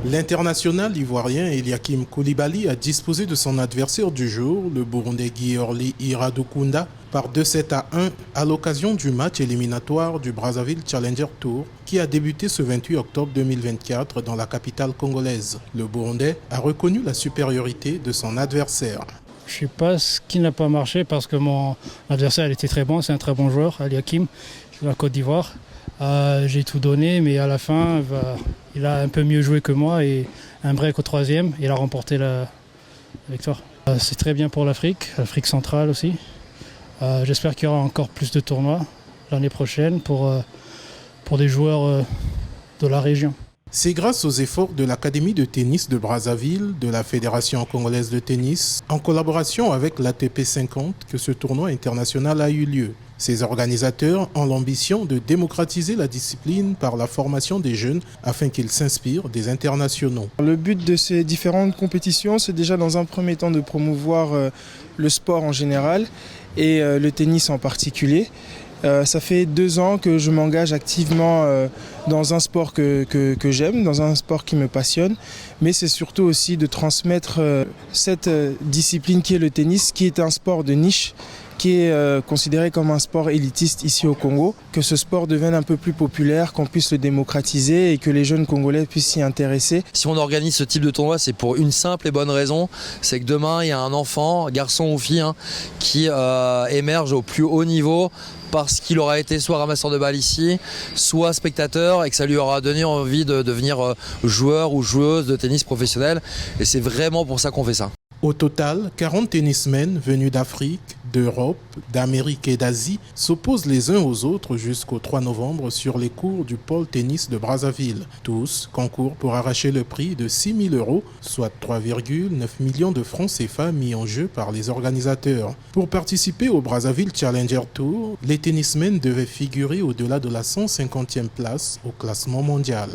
L'international ivoirien Eliakim Koulibaly a disposé de son adversaire du jour, le Burundais Giorli Iradukunda, par 2-7-1 à l'occasion du match éliminatoire du Brazzaville Challenger Tour qui a débuté ce 28 octobre 2024 dans la capitale congolaise. Le Burundais a reconnu la supériorité de son adversaire. Je ne sais pas ce qui n'a pas marché parce que mon adversaire était très bon, c'est un très bon joueur, Eliakim, de la Côte d'Ivoire. J'ai tout donné, mais à la fin, il a un peu mieux joué que moi et un break au troisième, il a remporté la victoire. C'est très bien pour l'Afrique centrale aussi. J'espère qu'il y aura encore plus de tournois l'année prochaine pour des joueurs de la région. C'est grâce aux efforts de l'Académie de tennis de Brazzaville, de la Fédération congolaise de tennis, en collaboration avec l'ATP 50, que ce tournoi international a eu lieu. Ces organisateurs ont l'ambition de démocratiser la discipline par la formation des jeunes afin qu'ils s'inspirent des internationaux. Le but de ces différentes compétitions, c'est déjà dans un premier temps de promouvoir le sport en général et le tennis en particulier. Ça fait 2 ans que je m'engage activement dans un sport que j'aime, dans un sport qui me passionne, mais c'est surtout aussi de transmettre cette discipline qui est le tennis, qui est un sport de niche, qui est considéré comme un sport élitiste ici au Congo, que ce sport devienne un peu plus populaire, qu'on puisse le démocratiser et que les jeunes Congolais puissent s'y intéresser. Si on organise ce type de tournoi, c'est pour une simple et bonne raison, c'est que demain il y a un enfant, garçon ou fille, qui émerge au plus haut niveau parce qu'il aura été soit ramasseur de balles ici, soit spectateur et que ça lui aura donné envie de devenir joueur ou joueuse de tennis professionnel. Et c'est vraiment pour ça qu'on fait ça. Au total, 40 tennismen venus d'Afrique, d'Europe, d'Amérique et d'Asie s'opposent les uns aux autres jusqu'au 3 novembre sur les cours du pôle tennis de Brazzaville. Tous concourent pour arracher le prix de 6 000 €, soit 3,9 millions de francs CFA mis en jeu par les organisateurs. Pour participer au Brazzaville Challenger Tour, les tennismen devaient figurer au-delà de la 150e place au classement mondial.